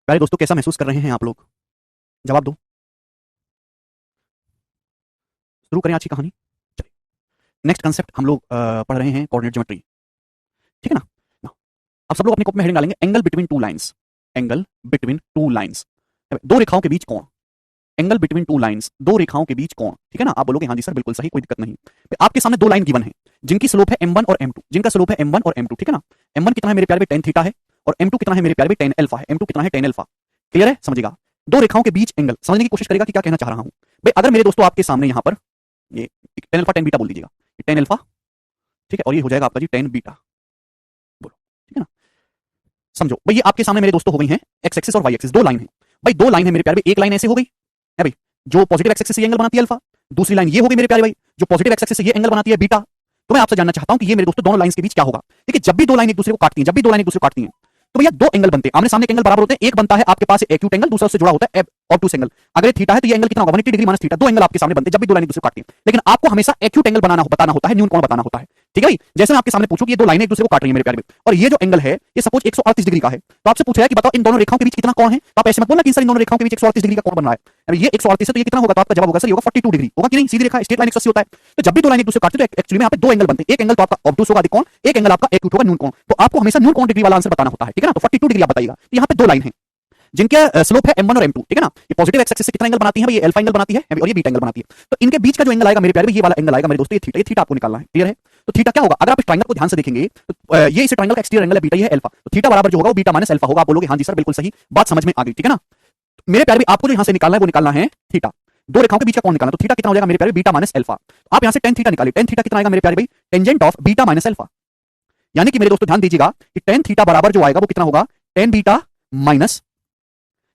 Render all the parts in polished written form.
प्यारे दोस्तों, कैसा महसूस कर रहे हैं आप लोग? जवाब दो। शुरू करें आज की कहानी। चलिए, नेक्स्ट कंसेप्ट हम लोग पढ़ रहे हैं कोऑर्डिनेट ज्योमेट्री। ठीक है ना? Now, अब सब लोग अपनी कॉपी में हेडिंग डालेंगे, angle between two lines. Angle between two lines, दो रेखाओं के बीच कोण। एंगल बिटवीन टू लाइंस, दो रेखाओं के बीच कोण। ठीक है ना? आप बोलोगे हाँ जी सर, बिल्कुल सही, कोई दिक्कत नहीं। आपके सामने दो लाइन गिवन है जिनकी स्लोप है m1 और m2, जिनका स्लोप है m1 और m2। ठीक है ना? m1 कितना है मेरे प्यारे भाई? tan थीटा है। और m2 कितना है मेरे प्यारे भाई? tan अल्फा है। m2 कितना है? tan alpha. क्लियर है? समझिएगा। दो रेखाओं के बीच एंगल समझने की कोशिश करेगा कि क्या कहना चाह रहा हूं। भाई अगर मेरे दोस्तों आपके सामने यहां पर ये tan अल्फा tan बीटा बोल दीजिएगा, tan अल्फा, ठीक है, और ये हो जाएगा आपका जी tan बीटा। बोलो, ठीक है ना? समझो भाई, ये आपके सामने मेरे दोस्तों हो गई हैं एक्स एक्सिस और वाई एक्सिस, दो लाइन है। भाई दो लाइन है मेरे प्यारे भाई, एक लाइन ऐसे हो गई है भाई, जो पॉजिटिव एक्स एक्सिस से ये एंगल बनाती है अल्फा। दूसरी लाइन ये हो गई मेरे प्यारे भाई, जो पॉजिटिव एक्स एक्सिस से ये एंगल बनाती है बीटा। तो मैं आपसे जानना चाहता हूं कि ये मेरे दोस्तों दोनों लाइंस के बीच क्या होगा। देखिए, जब भी दो लाइन एक दूसरे को काटती हैं, जब भी दो लाइन एक दूसरे को काटती हैं, तो भैया दो एंगल बनते हैं, आमने सामने के एंगल बराबर होते हैं। एक बनता है आपके पास एक्यूट एंगल, दूसरा उससे जुड़ा होता है ऑब्टूस एंगल। अगर ये थीटा है तो ये एंगल कितना होगा? 180 डिग्री माइनस थीटा। दो एंगल आपके सामने बनते हैं जब भी दो लाइन एक दूसरे को काटती हैं। लेकिन आपको हमेशा एक्यूट एंगल बताना होता है, न्यून कोण बताना होता है। ठीक है भाई? जैसे मैं आपके सामने पूछूं कि ये दो लाइनें एक दूसरे को काट रही हैं मेरे प्यारे भाई, और ये जो एंगल है ये सपोज 138 डिग्री का है, तो आपसे पूछा है कि बताओ इन दोनों रेखाओं के बीच कितना कोण है। तो आप ऐसे मत बोलना कि सर इन दोनों रेखाओं के बीच 138 डिग्री का कोण बन रहा है। अब ये 138 है तो ये कितना होगा? तो आपका जवाब होगा सर ये होगा 42 डिग्री। होगा कि नहीं? सीधी रेखा स्ट्रेट लाइन 180 होता है। तो जब भी दो लाइन एक दूसरे को काटती है तो एक्चुअली में यहाँ पे दो एंगल बनते हैं। एक एंगल तो आपका ऑब्टूस होगा अधिक कोण, एक एंगल आपका एक्यूट होगा न्यून कोण। तो आपको हमेशा न्यून कोण डिग्री वाला आंसर बताना होता है। ठीक है ना? तो 42 डिग्री आप बताइएगा। तो यहाँ पे दो लाइन है जिनके स्लोप है m1 और m2। ठीक है ना? ये पॉजिटिव एक्स एक्सिस से कितना एंगल बनाती है? ये अल्फा एंगल बनाती है और ये बीटा एंगल बनाती है। तो इनके बीच का जो एंगल आएगा मेरे प्यारे, ये वाला एंगल आएगा मेरे दोस्तों, ये थीटा आपको निकालना है। क्लियर है? तो थीटा क्या होगा? अगर आप इस ट्रायंगल को ध्यान से देखेंगे तो ये इस ट्रायंगल का एक्सटीरियर एंगल है, बीटा, ये है अल्फा। तो थीटा बराबर जो होगा वो बीटा माइनस अल्फा होगा। आप बोलोगे हाँ जी सर, बिल्कुल सही, बात समझ में आ गई। ठीक है ना? तो मेरे प्यारे, आपको जो यहां से निकालना है वो निकालना है थीटा। दो रेखाओं के बीच का कोण निकालना। तो थीटा कितना हो जाएगा मेरे प्यारे? Beta minus alpha. आप यहां से tan थीटा निकालिए। tan थीटा कितना आएगा मेरे प्यारे भाई? Tangent of beta minus alpha. यानी कि मेरे दोस्तों ध्यान दीजिएगा कि tan थीटा बराबर जो आएगा वो कितना होगा? tan beta minus,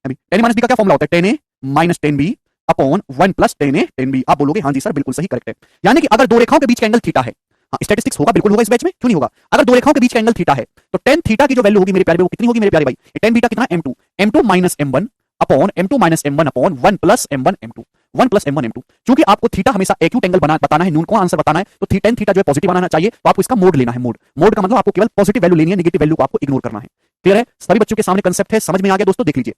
tan minus B का क्या फॉर्मूला होता है? tan a minus tan b upon 1 plus tan a tan b। आप बोलोगे हाँ जी सर, बिल्कुल सही, करेक्ट है। यानी कि अगर दो रेखाओं के बीच का एंगल थीटा है, हाँ स्टैटिस्टिक्स होगा, बिल्कुल होगा इस बैच में, क्यों नहीं होगा? अगर दो रेखाओं के बीच का एंगल थीटा है तो tan थीटा की जो वैल्यू होगी मेरे प्यारे भाई वो कितनी होगी मेरे प्यारे भाई? tan बीटा कितना? m2, m2 minus m1 upon m2 minus m1 upon 1 plus m1 m2, 1 plus m1 m2। क्योंकि आपको थीटा हमेशा एक्यूट एंगल बताना है, न्यून कोण आंसर बताना है, तो tan थीटा जो है पॉजिटिव आना चाहिए, तो आपको इसका मोड लेना है। मोड, मोड का मतलब आपको केवल पॉजिटिव वैल्यू लेनी है, नेगेटिव वैल्यू को आपको इग्नोर करना है। क्लियर है? सभी बच्चों के सामने कंसेप्ट है, समझ में आ गया दोस्तों? देख लीजिए,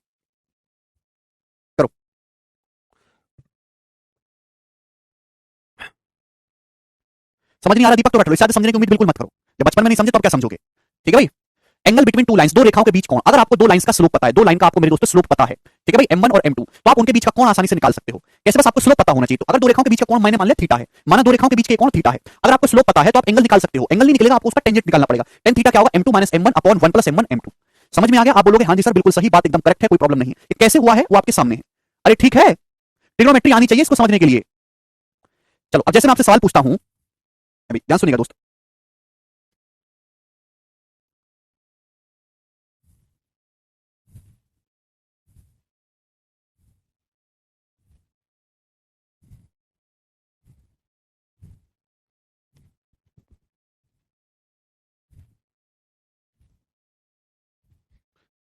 करो। समझ नहीं आ रहा दीपक? तो बैठ लो, इससे समझने की उम्मीद बिल्कुल मत करो। जब बचपन में नहीं समझे तो अब क्या समझोगे? ठीक है भाई? एंगल बिटवीन टू लाइंस, दो रेखाओं के बीच कोण। अगर आपको दो लाइंस का स्लोप पता है, दो लाइन का आपको मेरे दोस्तों स्लोप पता है, ठीक है भाई, m1 और m2, तो आप उनके बीच का कोण आसानी से निकाल सकते हो। कैसे? बस आपको स्लोप पता होना चाहिए। तो अगर दो रेखाओं के बीच का कोण मैंने मान लिया थीटा है, माना दो रेखाओं के बीच के कोण थीटा है, अगर आपको स्लोप पता है तो आप एंगल निकाल सकते हो। एंगल नहीं निकलेगा, आपको उसका टेंजेंट निकालना पड़ेगा। tan थीटा क्या होगा? m2 minus m1 upon 1 plus m1 m2। समझ में आ गया? आप बोलोगे हाँ जी सर, बिल्कुल सही, बात एकदम करेक्ट है, कोई प्रॉब्लम नहीं है। ये कैसे हुआ है वो आपके सामने है। अरे ठीक है, ट्रिग्नोमेट्री आनी चाहिए इसको समझने के लिए। चलो, अब जैसे मैं आपसे सवाल पूछता हूं, अभी ध्यान सुनिएगा दोस्त।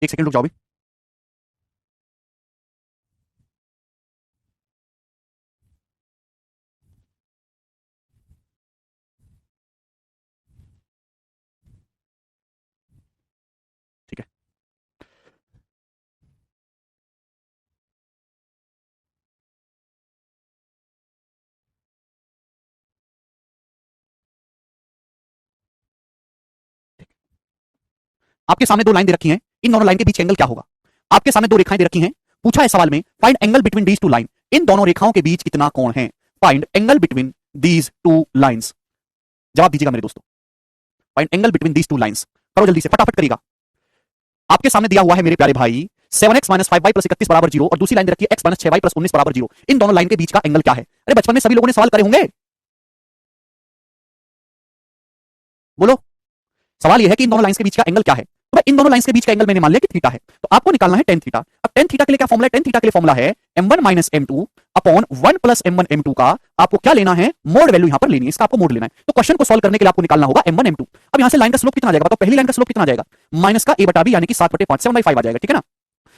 एक सेकंड रुक जाओ अभी। ठीक है, आपके सामने दो लाइन दे रखी हैं, इन दोनों लाइन के बीच एंगल क्या होगा? आपके सामने दो रेखाएं दे रखी हैं, पूछा है सवाल में find angle between these two line, इन दोनों रेखाओं के बीच कितना कोण है? Find angle between these two lines. जवाब दीजिएगा मेरे दोस्तों, find angle between these two lines. करो जल्दी से, फटाफट करिएगा। आपके सामने दिया हुआ है मेरे प्यारे भाई 7x माइनस 5y प्लस 31 बराबर 0, और दूसरी लाइन दे रखी है x माइनस 6y प्लस 19 बराबर 0। इन दोनों लाइन के बीच का एंगल क्या है? अरे बचपन में सभी लोगों ने सवाल करे होंगे, बोलो। सवाल यह है कि इन दोनों लाइंस के बीच का एंगल क्या है? तो भाई इन दोनों लाइंस के बीच का एंगल मैंने मान लिया कि थीटा है, तो आपको निकालना है tan थीटा। अब tan थीटा के लिए क्या फॉर्मूला है? tan थीटा के लिए फॉर्मूला है m1 minus m2 upon 1 plus m1 m2 का आपको क्या लेना है? मोड वैल्यू यहां पर लेनी है, इसका आपको मोड लेना है। तो क्वेश्चन को सॉल्व करने के लिए आपको निकालना होगा m1 m2। अब यहां से लाइन का स्लोप कितना आ जाएगा? बताओ, पहली लाइन का स्लोप कितना आ जाएगा? माइनस का a बटा b यानी कि 7/5, 7/5 आ जाएगा। ठीक है ना?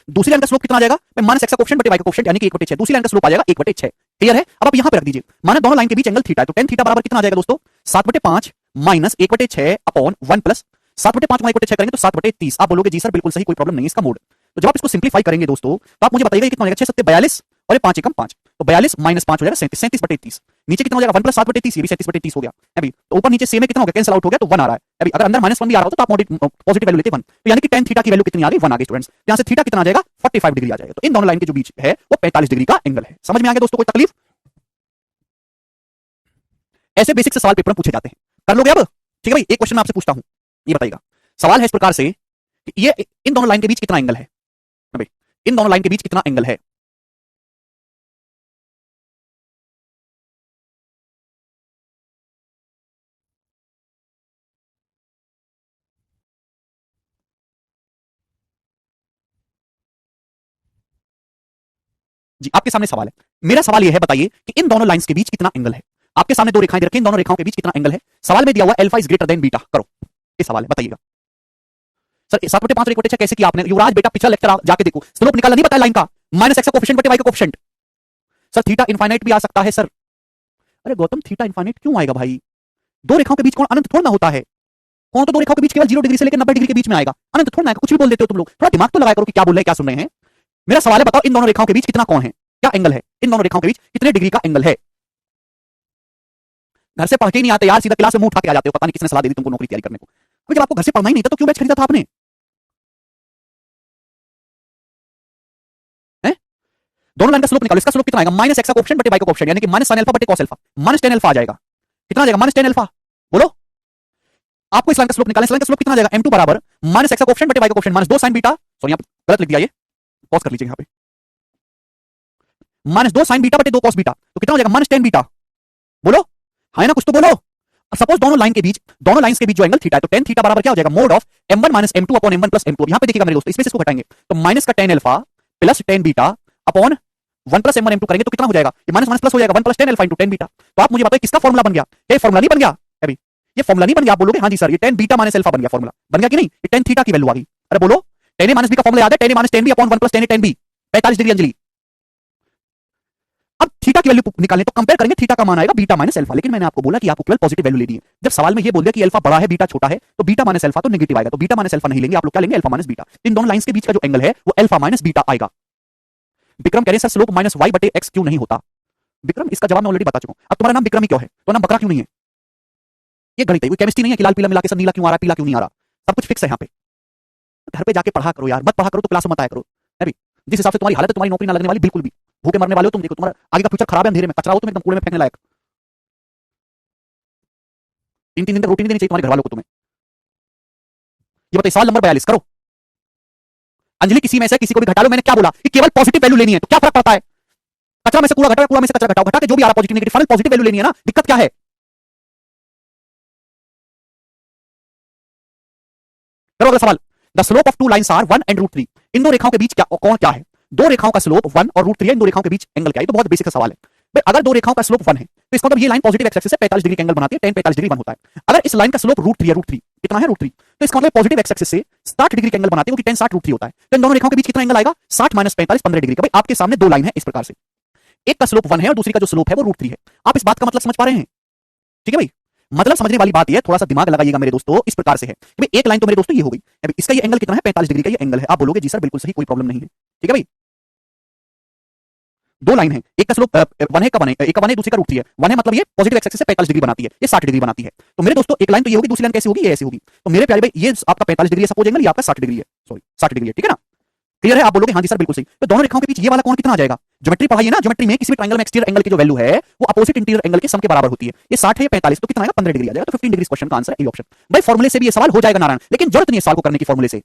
दूसरी लाइन का स्लोप कितना आ जाएगा? माइनस x का कोएफिशिएंट बटे y का कोएफिशिएंट यानी कि 1/6। दूसरी लाइन का स्लोप आ जाएगा 1/6। क्लियर है? अब आप यहां पे रख दीजिए, माना दोनों लाइन के बीच एंगल थीटा है, तो tan थीटा बराबर कितना आ जाएगा दोस्तों? 7/5 माइनस 1/6 अपॉन 1 प्लस 7/5 को 1/6 करेंगे तो 7/30। आप बोलोगे जी सर बिल्कुल सही, कोई प्रॉब्लम नहीं है, इसका मोड। तो जब आप इसको सिंप्लीफाई करेंगे दोस्तों, तो आप मुझे बताइएगा कितना हो जाएगा, 6 7 42 और ये 5 एकम 5, तो 42 माइनस 5 हो जाएगा 37, 37/30। नीचे कितना हो जाएगा 1 प्लस 7/30, ये भी 37/30 हो गया अभी। तो ऊपर नीचे सेम है, कितना हो गया, कैंसिल आउट हो गया, तो 1 आ रहा है अभी। अगर अंदर -1 भी आ रहा हो तो आप पॉजिटिव वैल्यू लेते 1, तो यानी कि tan थीटा की वैल्यू कितनी आ गई, 1 आ गई स्टूडेंट्स। यहां से थीटा कितना आ जाएगा, 45 डिग्री आ जाएगा। तो इन दोनों लाइन के जो बीच है वो 45 डिग्री का एंगल है। समझ में आ गया दोस्तों, कोई तकलीफ? ऐसे बेसिक से सवाल पेपर में पूछे जाते हैं, कर लोगे अब? ठीक है भाई, एक क्वेश्चन मैं आपसे पूछता हूं, ये बताइएगा। सवाल है इस प्रकार से कि ये इन दोनों लाइन के बीच कितना एंगल है भाई, इन दोनों लाइन के बीच कितना एंगल है। जी, आपके सामने सवाल है। मेरा सवाल यह है, बताइए कि इन दोनों लाइंस के बीच कितना एंगल है। आपके सामने दो रेखाएं दे रखी हैं, इन दोनों रेखाओं के बीच कितना एंगल है। सवाल में दिया हुआ alpha is greater than beta, करो ये सवाल है, बताइएगा। सर 7/5 और 1/6 कैसे किया आपने? युवराज बेटा पिछला लेक्चर जाके देखो, स्लोप निकालना नहीं पता लाइन का, -x का कोफिशिएंट बटे y का कोफिशिएंट। सर थीटा इनफाइनाइट भी आ सकता है सर। अरे गौतम थीटा इनफाइनाइट क्यों आएगा भाई? दो रेखाओं के बीच कोण अनंत थोड़ा ना होता है। कोण तो दो रेखाओं के बीच केवल 0 डिग्री से लेकर 90 डिग्री के बीच में आएगा, अनंत थोड़ा ना आएगा। कुछ भी बोल देते हो तुम लोग, थोड़ा दिमाग तो लगाया करो कि क्या बोल रहे हैं, क्या सुन रहे हैं। मेरा सवाल है, बताओ इन दोनों रेखाओं के बीच कितना कोण है, क्या एंगल है, इन दोनों रेखाओं के बीच कितने डिग्री का एंगल है। घर से पढ़ के ही नहीं आते यार, सीधा क्लास में मुंह उठा के आ जाते हो, पता नहीं किसने सलाह दी थी तुमको नौकरी तैयारी करने को। अबे जब आपको घर से पढ़ना ही नहीं था तो क्यों बैच खरीदा था आपने? हैं? दोनों लाइन का स्लोप निकालो, इसका स्लोप कितना आएगा, -x का कोफिशिएंट बटे y का कोफिशिएंट, यानी कि -sin अल्फा बटे cos अल्फा, -tan अल्फा आ जाएगा। कितना आ जाएगा, -tan अल्फा। बोलो, आपको इस लाइन का स्लोप निकालना है, इस लाइन का स्लोप कितना आ जाएगा, m2 बराबर -x का कोफिशिएंट बटे y का कोफिशिएंट -2 sin बीटा, सॉरी यहां पे गलत लिख दिया, ये पॉज कर लीजिए यहां पे, -2 sin बीटा बटे 2 cos बीटा, तो कितना हो जाएगा, -tan बीटा। बोलो, है ना, कुछ तो बोलो। सपोज दोनों लाइन के बीच, दोनों लाइंस के बीच जो एंगल थीटा है, तो tan थीटा बराबर क्या हो जाएगा, mode of m1 - m2 upon m1 plus m2। यहां पे देखिएगा मेरे दोस्तों, इसमें से इसको घटाएंगे तो माइनस का tan alpha plus tan beta upon 1 plus m1 m2 करेंगे तो कितना हो जाएगा, ये माइनस माइनस प्लस हो जाएगा, 1 plus tan alpha into tan beta. तो आप मुझे बताइए किसका फॉर्मूला बन गया, ये फॉर्मूला नहीं बन गया अभी, ये फॉर्मूला नहीं बन गया। आप बोलोगे हाँ जी सर, ये tan बीटा माइनस अल्फा बन गया, फॉर्मूला बन गया कि नहीं, ये tan थीटा की वैल्यू आ गई। अरे बोलो, tan a माइनस b का फॉर्मूला याद है, tan a minus tan b upon 1 plus tan a tan b, 45 degree Anjali. अब थीटा की वैल्यू निकालने तो कंपेयर करेंगे, थीटा का मान आएगा बीटा माइनस अल्फा, लेकिन मैंने आपको बोला कि आपको केवल पॉजिटिव वैल्यू लेनी है। जब सवाल में ये बोल दिया कि अल्फा बड़ा है बीटा छोटा है, तो बीटा माइनस अल्फा तो नेगेटिव आएगा, तो बीटा माइनस अल्फा नहीं लेंगे आप लोग, क्या लेंगे, अल्फा माइनस बीटा। इन दोनों लाइंस के बीच का जो एंगल है वो अल्फा माइनस बीटा आएगा। विक्रम कह रहे हैं सर स्लोप -y बटे x क्यों नहीं होता। विक्रम इसका जवाब मैं ऑलरेडी बता चुका हूं। अब तुम्हारा नाम विक्रम ही क्यों है, तो नाम बकरा क्यों नहीं है, ये गणित है, कोई केमिस्ट्री नहीं है कि लाल पीला मिला के सब नीला क्यों आ रहा है, पीला क्यों नहीं आ रहा, सब कुछ फिक्स है यहाँ पे। घर पे जाके पढ़ा करो यार, मत पढ़ा करो तो क्लास में मत आया करो। अभी जिस हिसाब से तुम्हारी हालत है, तुम्हारी नौकरी ना लगने वाली बिल्कुल भी, भूखे मरने वाले हो तुम, देखो तुम्हारा आगे का फ्यूचर खराब है, अंधेरे में कचरा हो तुम, एकदम कूड़े में फेंकने लायक। 3 3 दिन तक रोटी नहीं देनी चाहिए तुम्हारे घर वालों को तुम्हें। ये बताइए सवाल नंबर 42 करो। अंजलि किसी में से किसी को भी घटा लो, मैंने क्या बोला कि केवल पॉजिटिव वैल्यू लेनी है, तो क्या फर्क पड़ता है, कचरा में से कूड़ा घटाओ, कूड़ा में से कचरा घटाओ, घटा के जो भी आ रहा positive negative, final positive value लेनी है ना, दिक्कत क्या है। करो अगला सवाल। The slope of two lines are 1 and √3। इन दो रेखाओं के बीच क्या कौन क्या है, दो रेखाओं का स्लोप 1 और √3 है, इन दो रेखाओं के बीच एंगल क्या है, तो बहुत बेसिक सवाल है भाई। अगर दो रेखाओं का स्लोप 1 है तो इसका मतलब ये लाइन पॉजिटिव एक्स एक्सिस से 45 डिग्री का एंगल बनाती है, tan 45 डिग्री 1 होता है। अगर इस लाइन का स्लोप √3 है, √3 कितना है, √3, तो इसका मतलब पॉजिटिव एक्स एक्सिस से 60 डिग्री का एंगल बनाती है, क्योंकि tan 60 √3 होता है। तो इन दोनों रेखाओं के बीच कितना एंगल आएगा, 60 - 45 15 डिग्री का। भाई आपके सामने दो लाइन है इस प्रकार से, एक का स्लोप 1 है और दूसरी का जो स्लोप है वो √3 है। आप इस बात का मतलब समझ पा रहे हैं, ठीक है भाई। मतलब समझने वाली बात ये, थोड़ा सा दिमाग लगाइएगा मेरे दोस्तों, इस प्रकार से है कि भाई एक लाइन तो मेरे दोस्तों ये हो गई, अभी इसका ये एंगल कितना है, 45 डिग्री का ये एंगल है। आप बोलोगे जी सर बिल्कुल सही, कोई प्रॉब्लम नहीं है, ठीक है भाई। दो लाइन है, एक का स्लोप 1 है, एक का 1 है, दूसरी का √3 है। 1 है मतलब ये पॉजिटिव एक्स एक्सिस से 45 डिग्री बनाती है, ये 60 डिग्री बनाती है। तो मेरे दोस्तों एक लाइन तो ये होगी, दूसरी लाइन कैसे होगी, ये ऐसे होगी। तो मेरे प्यारे भाई ये आपका 45 डिग्री है सपोज एंगल, ये आपका 60 डिग्री है, सॉरी 60 डिग्री है, ठीक है ना, क्लियर है। आप बोलोगे हाँ जी सर बिल्कुल सही। तो दोनों रेखाओं के बीच ये वाला कोण कितना आ जाएगा, ज्योमेट्री पढ़ाई है ना, ज्योमेट्री में किसी भी ट्रायंगल में एक्सटीरियर एंगल की जो वैल्यू है वो अपोजिट इंटीरियर एंगल के सम के बराबर होती है। ये 60 है, ये 45, तो कितना आएगा, 15 डिग्री आ जाएगा। तो 15 डिग्री क्वेश्चन का आंसर है, ऑप्शन। भाई फॉर्मूले से भी ये सवाल हो जाएगा नारायण, लेकिन जरूरत नहीं है सवाल को करने की फॉर्मूले से।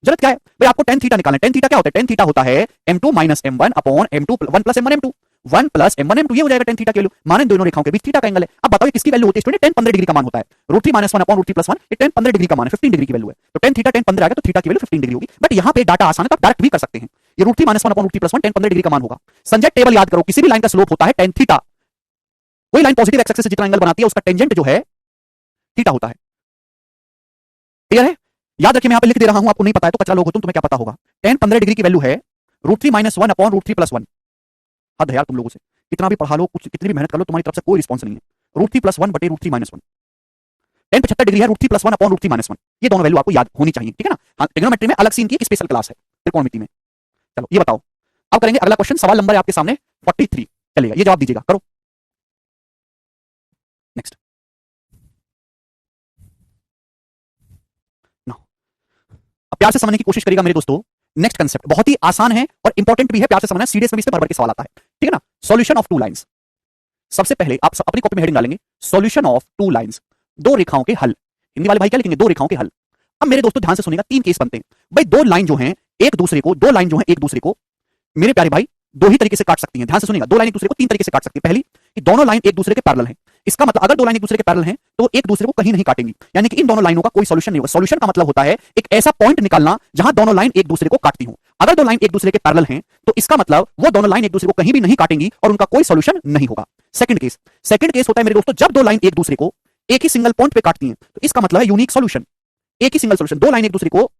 जरूरत क्या है भाई, आपको tan थीटा निकालना है। tan थीटा क्या होता है, tan थीटा होता है m2 - m1 upon m2 1 plus m1 m2, 1 plus m1 m2, ये हो जाएगा tan थीटा की वैल्यू। माने दोनों रेखाओं के बीच थीटा का एंगल है। अब बताओ किसकी वैल्यू होती है स्टूडेंट, tan 15 डिग्री का मान होता है। √3 - 1 अपॉन √3 + 1, ये tan 15 डिग्री का मान है, 15 डिग्री की वैल्यू है। तो tan थीटा tan 15 आ गया, तो थीटा की वैल्यू 15 डिग्री होगी। बट यहाँ पे डाटा आसान है तो आप डायरेक्ट भी कर सकते हैं। ये √3 - 1 अपॉन √3 + 1 tan 15 डिग्री का मान होगा। संजय टेबल याद करो, किसी भी लाइन का स्लोप होता है tan थीटा, कोई लाइन पॉजिटिव एक्स एक्सिस से जितना एंगल बनाती है उसका टेंजेंट जो है थीटा होता है, क्लियर है। याद रखिए मैं यहाँ पे लिख दे रहा हूं, आपको नहीं पता है तो कचरा लोग हो तुम्हें क्या पता होगा। tan 15 डिग्री की वैल्यू है √3 - 1 अपॉन √3 + 1। हद है यार तुम लोगों से, कितना भी पढ़ा लो, कुछ कितनी भी मेहनत कर लो, तुम्हारी तरफ से कोई रिस्पॉन्स नहीं है। √3 + 1 बटे √3 - 1, tan 75 डिग्री है, √3 + 1 अपॉन √3 - 1। ये दोनों वैल्यू आपको याद होनी चाहिए, ठीक है ना। हाँ, ट्रिग्नोमेट्री में अलग से इनकी एक स्पेशल क्लास है, त्रिकोणमिति में। चलो ये बताओ, अब करेंगे अगला क्वेश्चन। सवाल नंबर है आपके सामने 43, चलेगा, ये जवाब दीजिएगा, करो नेक्स्ट। अब प्यार से समझने की कोशिश करिएगा मेरे दोस्तों। नेक्स्ट कंसेप्ट बहुत ही आसान है और इंपॉर्टेंट भी है, प्यार से समझना, सीडीएस में भी इसमें भर भर के सवाल आता है, ठीक है ना। Solution of two lines. सबसे पहले आप अपनी कॉपी में हेडिंग डालेंगे, सॉल्यूशन ऑफ टू लाइंस, दो रेखाओं के हल। हिंदी वाले भाई क्या लिखेंगे, दो रेखाओं के हल। अब मेरे दोस्तों ध्यान से सुनिएगा, तीन केस बनते हैं भाई। दो लाइन जो है एक दूसरे को, दो लाइन जो है एक दूसरे को मेरे प्यारे भाई दो ही तरीके से काट सकती हैं। ध्यान से सुनिएगा, दो लाइन एक दूसरे को तीन तरीके से काट सकती है। पहली कि दोनों लाइन एक दूसरे के पैरेलल हैं। इसका मतलब अगर दो लाइन एक दूसरे के पैरेलल हैं तो एक दूसरे को कहीं नहीं काटेंगी, यानी कि इन दोनों लाइनों का कोई सॉल्यूशन नहीं होगा। सॉल्यूशन का मतलब होता है एक ऐसा पॉइंट निकालना जहां दोनों लाइन एक दूसरे को काटती हो। अगर दो लाइन एक दूसरे के पैरेलल हैं तो इसका मतलब वो दोनों लाइन एक दूसरे को कहीं भी नहीं काटेंगी और उनका कोई सॉल्यूशन नहीं होगा। सेकंड केस होता है मेरे दोस्तों, जब दो लाइन एक दूसरे को एक ही सिंगल पॉइंट पे काटती हैं तो इसका मतलब है यूनिक सॉल्यूशन, एक ही सिंगल सॉल्यूशन। दो लाइन एक दूसरे को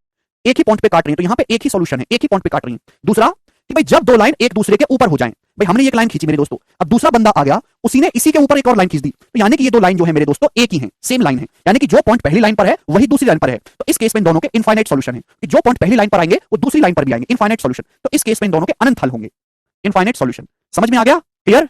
एक ही पॉइंट पे काट रही हैं तो यहां पे एक ही सॉल्यूशन है, एक ही पॉइंट पे काट रही हैं। दूसरा कि भाई जब दो लाइन एक दूसरे के ऊपर हो जाएं, भाई हमने एक लाइन खींची मेरे दोस्तों, अब दूसरा बंदा आ गया, उसी ने इसी के ऊपर एक और लाइन खींच दी, तो यानी कि ये दो लाइन जो है मेरे दोस्तों एक ही हैं, सेम लाइन है, यानी कि जो पॉइंट पहली लाइन पर है वही दूसरी लाइन पर है। तो इस केस में इन दोनों के इनफाइनाइट सॉल्यूशन है कि जो पॉइंट पहली लाइन पर आएंगे वो दूसरी लाइन पर भी आएंगे, इनफाइनाइट सॉल्यूशन। तो इस केस में इन दोनों के अनंत हल होंगे, इनफाइनाइट सॉल्यूशन। समझ में आ गया, क्लियर?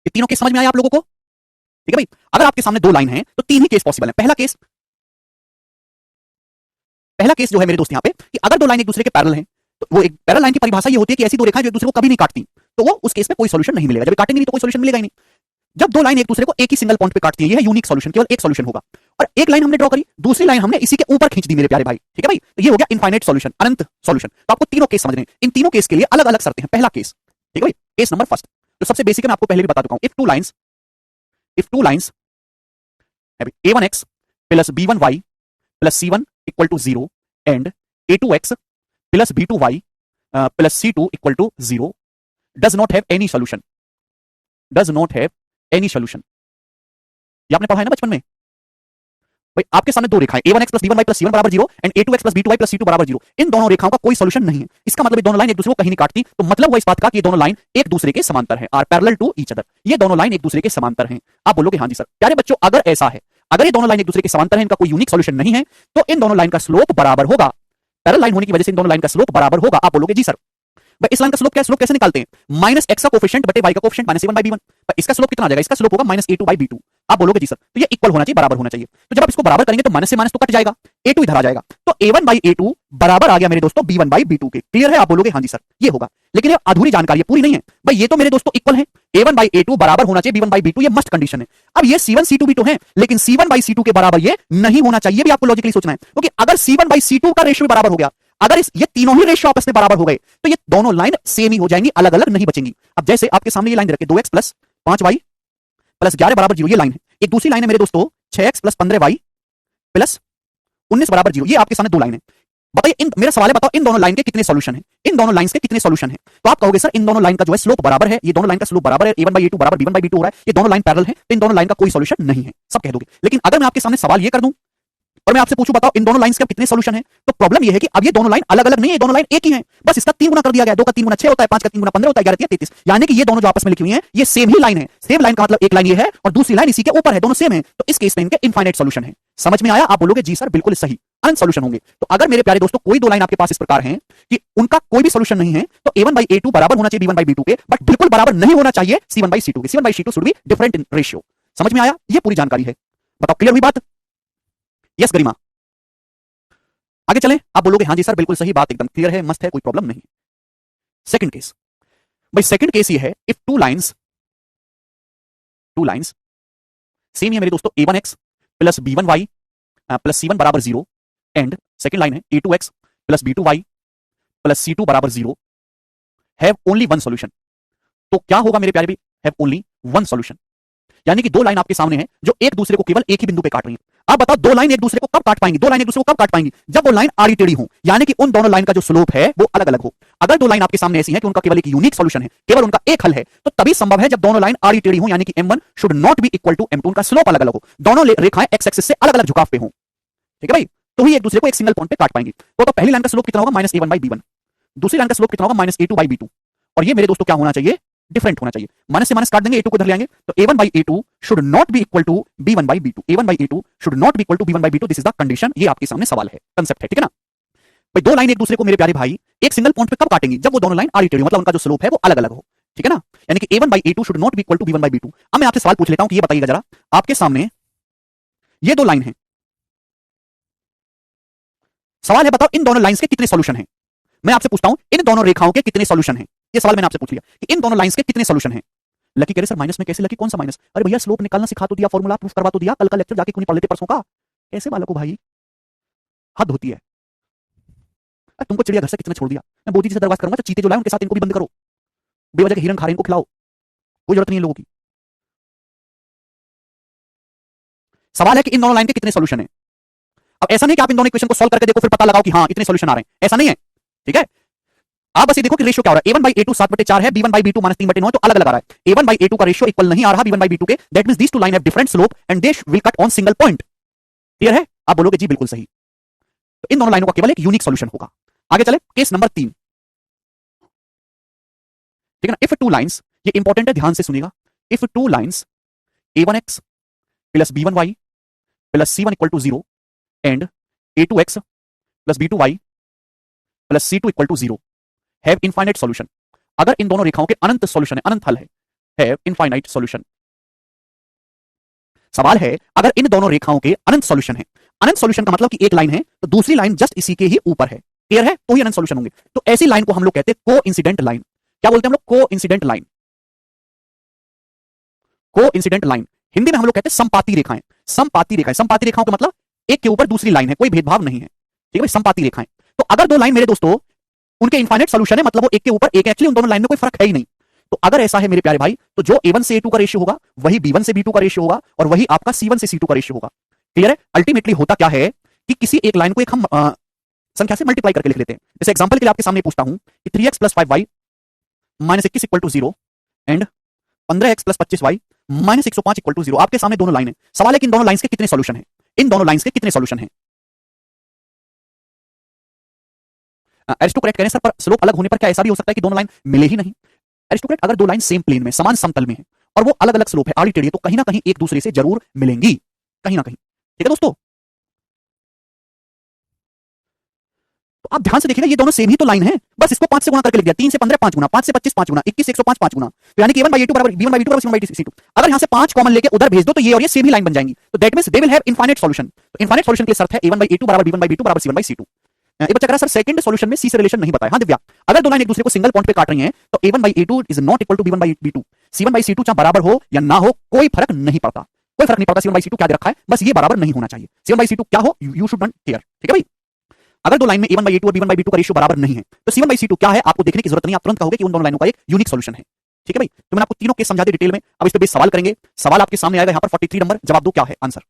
ये तीनों केस समझ में आया आप लोगों को? ठीक है भाई, अगर आपके सामने दो लाइन है तो तीन ही केस पॉसिबल है। पहला केस जो है मेरे दोस्त यहां पे कि अगर दो लाइन एक दूसरे के पैरेलल हैं तो वो एक पैरेलल लाइन की परिभाषा ये होती है कि ऐसी दो रेखाएं जो एक दूसरे को कभी नहीं काटती, तो वो उस केस में कोई सॉल्यूशन नहीं मिलेगा। जब काटेंगे नहीं तो कोई सॉल्यूशन मिलेगा ही नहीं। जब दो लाइन एक दूसरे को एक ही सिंगल पॉइंट पे काटती है, ये है यूनिक सॉल्यूशन, केवल एक सॉल्यूशन होगा। और एक लाइन हमने ड्रॉ करी, दूसरी लाइन हमने इसी के ऊपर खींच दी मेरे प्यारे भाई, ठीक है भाई, तो ये हो गया इनफाइनाइट सॉल्यूशन, अनंत सॉल्यूशन। तो आपको तीनों केस समझने हैं, इन तीनों केस के लिए अलग अलग शर्तें हैं। पहला केस, ठीक है भाई, केस नंबर फर्स्ट, तो सबसे बेसिक मैं आपको पहले भी बता चुका हूं। If two lines a1x plus b1y plus c1 equal to 0 and a2x plus b2y plus c2 equal to 0 does not have any solution, does not have any solution. ये आपने पढ़ा है ना बचपन में भाई। आपके सामने दो रेखाएं a1x plus b1y plus c1 बराबर 0 and a2x plus b2y plus c2 बराबर 0, इन दोनों रेखाओं का कोई सॉल्यूशन नहीं है। इसका मतलब ये दोनों लाइन एक दूसरे को कहीं नहीं काटती, तो मतलब हुआ इस बात का कि ये दोनों लाइन एक दूसरे के समांतर हैं, are parallel to each other. ये दोनों लाइन एक दूसरे के समांतर हैं। आप बोलोगे हाँ जी सर। प्यारे बच्चों, अगर ऐसा है, अगर ये दोनों लाइन एक दूसरे के समांतर हैं, इनका कोई यूनिक सॉल्यूशन नहीं है, तो इन दोनों लाइन का स्लोप बराबर होगा। पैरेलल लाइन होने की वजह से इन दोनों लाइन का स्लोप बराबर होगा। आप बोलोगे जी सर भाई इस लाइन का स्लोप क्या है, स्लोप कैसे निकालते हैं? माइनस एक्स का कोफिशिएंट बटे वाई का coefficient minus a1 by b1। इसका स्लोप कितना आ जाएगा? इसका स्लोप होगा माइनस a2 बाई b2। आप बोलोगे जी सर तो ये इक्वल होना चाहिए, बराबर होना चाहिए। तो जब आप इसको बराबर करेंगे तो माइनस से माइनस तो कट जाएगा, a2 इधर आ जाएगा, तो a1 बाई a2 बराबर आ गया मेरे दोस्तों b1 बाई b2 के। क्लियर है? आप बोलोगे हाँ जी सर ये होगा, लेकिन ये अधूरी जानकारी है, पूरी नहीं है भाई। ये तो मेरे दोस्तों इक्वल है, a1 बाई a2 बराबर होना चाहिए b1 बाई b2, ये मस्ट कंडीशन है। अब ये c1 c2 भी तो है, लेकिन c1 बाई c2 के बराबर ये नहीं होना चाहिए, भी आपको लॉजिकली सोचना है, क्योंकि अगर c1 बाई c2 का रेशियो बराबर हो गया, अगर ये तीनों ही रेशियो आपस में बराबर हो गए तो ये दोनों लाइन सेम ही हो जाएंगी, अलग अलग नहीं बचेंगी। अब जैसे आपके सामने ये लाइन रखे 2x प्लस 5y प्लस 11 बराबर 0, ये लाइन है। एक दूसरी लाइन है मेरे दोस्तों 6x प्लस 15y प्लस 19 बराबर 0, ये आपके सामने दो लाइन है। बताइए मेरा सवाल है, बताओ इन दोनों लाइन के कितने सॉल्यूशन हैं? इन दोनों लाइंस के कितने सॉल्यूशन हैं? तो आप कहोगे सर इन दोनों लाइन का जो है स्लोप बराबर है, ये दोनों लाइन का स्लोप बराबर है, a1 बाई a2 बराबर b1 बाई b2 हो रहा है, ये दोनों लाइन पैरेलल है, तो इन दोनों लाइन का कोई सॉल्यूशन नहीं है, सब कह दोगे। लेकिन अगर मैं आपके सामने सवाल ये कर दूं और मैं आपसे पूछूं बताओ इन दोनों लाइंस के कितने सॉल्यूशन हैं, तो प्रॉब्लम ये है कि अब ये दोनों लाइन अलग अलग नहीं है, दोनों लाइन एक ही है, बस इसका 3 गुना कर दिया गया। 2 का 3 गुना 6 होता है, 5 का 3 गुना 15 होता है, 11 3 33, यानी कि ये दोनों जो आपस में लिखी हुई हैं ये सेम ही लाइन है। सेम लाइन का मतलब एक लाइन ये है और दूसरी लाइन इसी के ऊपर है, दोनों सेम है, तो इस केस में इनके इनफाइनाइट सॉल्यूशन है। समझ में आया? आप बोलोगे जी सर बिल्कुल सही, अनंत सॉल्यूशन होंगे। तो अगर मेरे प्यारे दोस्तों कोई दो लाइन आपके पास इस प्रकार है कि उनका कोई भी सॉल्यूशन नहीं है, तो a1 बाई a2 बराबर होना चाहिए b1 बाई b2 के, बट बिल्कुल बराबर नहीं होना चाहिए c1 बाई c2 के। c1 by c2 should be different in ratio. समझ में आया? ये पूरी जानकारी है, बताओ क्लियर हुई बात? यस गरिमा, आगे चलें? आप बोलोगे हाँ जी सर बिल्कुल सही बात, एकदम क्लियर है, मस्त है, कोई प्रॉब्लम नहीं। सेकंड केस, भाई सेकंड केस ये है इफ टू लाइंस सेम है मेरे दोस्तों a1x plus b1y plus c1 बराबर 0 एंड सेकंड लाइन है a2x plus b2y plus c2 बराबर 0 हैव ओनली वन सॉल्यूशन। तो क्या होगा मेरे प्यारे भी? हैव ओनली वन सॉल्यूशन, यानी कि दो लाइन आपके सामने है जो एक दूसरे को केवल एक ही बिंदु पे काट रही है। आप बताओ दो लाइन एक दूसरे को कब काट पाएंगी? दो लाइन एक दूसरे को कब काट पाएंगी? जब वो लाइन आड़ी टेढ़ी हो, यानी कि उन दोनों लाइन का जो स्लोप है वो अलग अलग हो। अगर दो लाइन आपके सामने ऐसी है कि उनका केवल एक यूनिक सॉल्यूशन है, केवल उनका एक हल है, तो तभी संभव है जब दोनों लाइन आड़ी टेढ़ी हो, यानी कि m1 should not be equal to m2, उनका स्लोप अलग अलग हो, दोनों रेखाएं एक्स एक्सिस से अलग अलग झुकाव पे हो, ठीक है भाई, तो ही एक दूसरे को एक सिंगल पॉइंट पे काट पाएंगी। तो पहली लाइन का स्लोप कितना होगा? माइनस a1 बाई b1, दूसरी लाइन का स्लोप कितना होगा? माइनस a2 बाई b2, और ये मेरे दोस्तों क्या होना चाहिए? डिफरेंट होना चाहिए। माइनस से माइनस काट देंगे, a2 को इधर ले आएंगे, तो a1 by a2 should not be equal to b1 by b2। a1 by a2 should not be equal to b1 by b2। This is the condition. ये आपके सामने सवाल है, कंसेप्ट है, ठीक है ना भाई। दो लाइन एक दूसरे को मेरे प्यारे भाई एक सिंगल पॉइंट पे कब काटेंगी? जब वो दोनों लाइन आर्बिट्रेरी मतलब उनका जो स्लोप है वो अलग अलग हो, ठीक है ना। यानी कि a1 by a2 should not be equal to b1 by b2। अब मैं आपसे सवाल पूछ लेता हूं कि ये बताइएगा जरा, आपके सामने ये दो लाइन है, सवाल है बताओ इन दोनों लाइंस के कितने सॉल्यूशन हैं। मैं आपसे पूछता हूं इन दोनों रेखाओं के कितने सॉल्यूशन हैं। ये सवाल मैंने आपसे पूछ लिया कि इन दोनों लाइंस के कितने सॉल्यूशन हैं। लकी कह रहे सर माइनस में कैसे? लकी कौन सा माइनस? अरे भैया स्लोप निकालना सिखा तो दिया, फॉर्मूला प्रूफ करवा तो दिया, कल का लेक्चर जाके क्यों नहीं पढ़ लेते परसों का? कैसे बालक को भाई, हद होती है। तुमको चिड़िया घर से कितने छोड़ दिया, मैं बोधी जी से दरवाज करूंगा तो चीते जो लाए उनके साथ इनको भी बंद करो, बेवजह के हिरन खा रहे इनको खिलाओ, कोई जरूरत नहीं है लोगों की। सवाल है कि इन दोनों लाइन के कितने सॉल्यूशन है। अब ऐसा नहीं कि आप इन दोनों इक्वेशन को सॉल्व करके देखो फिर पता लगाओ कि हाँ इतने सॉल्यूशन आ रहे हैं, ऐसा नहीं है, ठीक है। आप बस ये देखो कि रेशियो क्या हो रहा है। a1 by a2 7/4 है, b1 by b2 -3/9, तो अलग लगा रहा है। a1 by a2 का रेशियो इक्वल नहीं आ रहा b1 by b2 के, that means these two line have different slope and they will cut on single point. Clear है? आप बोलोगे जी बिल्कुल सही। तो इन दोनों लाइनों का केवल एक यूनिक सॉल्यूशन होगा। आगे चले, केस नंबर 3, ठीक है ना। इफ टू लाइंस, ये इंपॉर्टेंट है, ध्यान से सुनिएगा। If two lines a1x plus b1y plus c1 equal to 0 and a2x plus b2y plus c2 equal to 0 have infinite solution. अगर इन दोनों रेखाओं के अनंत सॉल्यूशन है, अनंत हल है, हैव इनफाइनाइट सॉल्यूशन। सवाल है अगर इन दोनों रेखाओं के अनंत सॉल्यूशन है, अनंत सॉल्यूशन का मतलब कि एक लाइन है तो दूसरी लाइन जस्ट इसी के ही ऊपर है, क्लियर है, तो ही अनंत सॉल्यूशन होंगे। तो ऐसी लाइन को हम लोग कहते हैं कोइंसिडेंट लाइन। क्या बोलते हैं हम लोग? Coincident line. Coincident line Hindi में हम लोग कहते हैं संपाती रेखाएं। संपाती रेखाएं, संपाती रेखाओं का मतलब एक के ऊपर दूसरी लाइन है, कोई भेदभाव नहीं है, ठीक है भाई, संपाती रेखाएं। तो अगर दो लाइन मेरे दोस्तों उनके इनफाइनाइट सॉल्यूशन है, मतलब वो एक के ऊपर एक, एक्चुअली उन दोनों लाइन में कोई फर्क है ही नहीं। तो अगर ऐसा है मेरे प्यारे भाई, तो जो a1 से a2 का रेशियो होगा वही b1 से b2 का रेशियो होगा और वही आपका c1 से c2 का रेशियो होगा। क्लियर है? अल्टीमेटली होता क्या है कि किसी एक लाइन को एक हम संख्या से मल्टीप्लाई करके लिख लेते हैं। जैसे एग्जांपल के लिए आपके सामने पूछता हूं कि 3x + 5y - 21 equal to 0 and 15x + 25y - 105 equal to 0। आपके सामने दोनों लाइन है। सवाल है कि इन दोनों लाइंस के कितने सॉल्यूशन है। इन दोनों लाइंस के कितने सॉल्यूशन है? एरिस्टोक्रेट कह रहे हैं सर पर स्लोप अलग होने पर क्या ऐसा भी हो सकता है कि दोनों लाइन मिले ही नहीं? एरिस्टोक्रेट, अगर दो लाइन सेम प्लेन में, समान समतल में है और वो अलग अलग स्लोप है, आर्बिट्रेरी, तो कहीं ना कहीं एक दूसरे से जरूर मिलेंगी, कहीं ना कहीं, ठीक है दोस्तों। तो आप ध्यान से देखिए, ये दोनों सेम ही तो लाइन है, बस इसको 5 से गुणा करके लिख दिया। 3 से 15 5 गुना, 5 से 25 5 गुना, 21 से 105 5 गुना, तो यानी कि a1 by a2 बराबर b1 by b2 बराबर c1 by c2। अगर यहां से 5 कॉमन लेके उधर भेज दो तो ये और ये सेम ही लाइन बन जाएंगी। तो that means they will have infinite solution. तो इनफाइनाइट सॉल्यूशन के लिए शर्त है a1 by a2 बराबर b1 by b2 बराबर c1 by c2। ये बच्चा कह रहा है सर सेकंड सॉल्यूशन में सी से रिलेशन नहीं बताया। हाँ दिव्या, अगर दो लाइन एक दूसरे को सिंगल पॉइंट पे काट रही हैं तो a1 by a2 is not equal to b1 by b2। c1 by c2 चाहे बराबर हो या ना हो कोई फर्क नहीं पड़ता, कोई फर्क नहीं पड़ता। c1 by c2 क्या दे रखा है, बस ये बराबर नहीं होना चाहिए। c1 by c2 क्या हो यू शुड नॉट केयर, ठीक है भाई। अगर दो लाइन में a1 by a2 और b1 by b2 का रेशियो बराबर नहीं है तो c1 by c2 क्या है आपको देखने की जरूरत नहीं, आप तुरंत कहोगे कि उन दोनों लाइनों का एक यूनिक सॉल्यूशन है, ठीक है भाई। तो मैंने आपको तीनों केस समझा दिए डिटेल में। अब इस पे बेस सवाल करेंगे। सवाल आपके सामने आएगा यहां पर 43 नंबर, जवाब दो क्या है आंसर।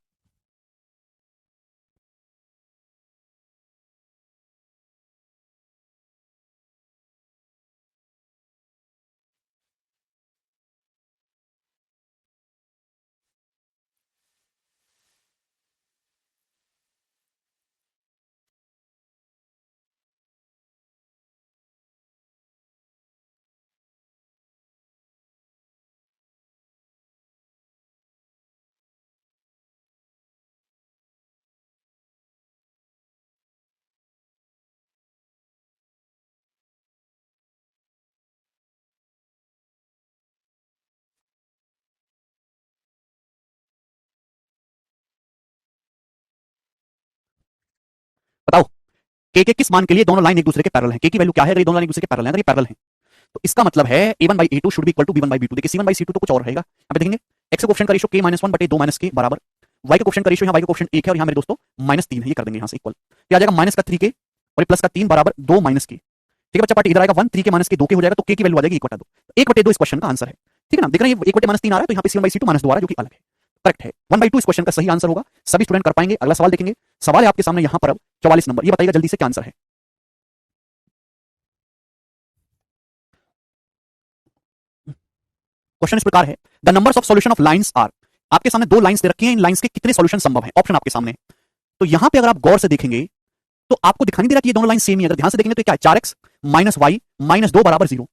बताओ के किस मान के लिए दोनों लाइन एक दूसरे के पैरेलल हैं। के की वैल्यू क्या है अगर ये दोनों लाइन एक दूसरे के पैरेलल हैं? अगर ये पैरेलल हैं तो इसका मतलब है a1 by a2 should be equal to b1 by b2। देखिए c1 by c2 तो कुछ और रहेगा, यहाँ पे देखेंगे x का कोएफिशिएंट का रेशियो k - 1 बटे 2 - k बराबर y का कोएफिशिएंट का रेशियो, यहाँ y का कोएफिशिएंट 1 है और यहाँ मेरे दोस्तों -3 है, ये कर देंगे यहाँ से इक्वल। ये आ जाएगा माइनस का 3k और प्लस का 3 बराबर 2 - k, ठीक है बच्चा। पार्ट इधर आएगा 1 3 के -k 2 के हो जाएगा, तो k की वैल्यू आ जाएगी 1/2। 1/2 इस क्वेश्चन का आंसर है, ठीक है ना। देख रहे हैं 1/-3 आ रहा है तो यहाँ पे c1 by c2 -2 आ रहा है जो कि अलग है, करेक्ट है। 1/2 इस क्वेश्चन का सही आंसर होगा। सभी स्टूडेंट कर पाएंगे। अगला सवाल देखेंगे। सवाल है आपके सामने यहाँ पर अब 44 नंबर, ये बताइएगा जल्दी से क्या आंसर है। क्वेश्चन इस प्रकार है, the numbers of solution of lines are. आपके सामने दो लाइंस दे रखी हैं, इन लाइंस के कितने सॉल्यूशन संभव हैं, ऑप्शन आपके सामने है। तो यहां पे अगर आप गौर से देखेंगे तो आपको दिखाई नहीं दे रहा कि ये दोनों लाइन सेम ही है। अगर ध्यान से देखेंगे तो क्या है, 4x - y - 2 बराबर 0।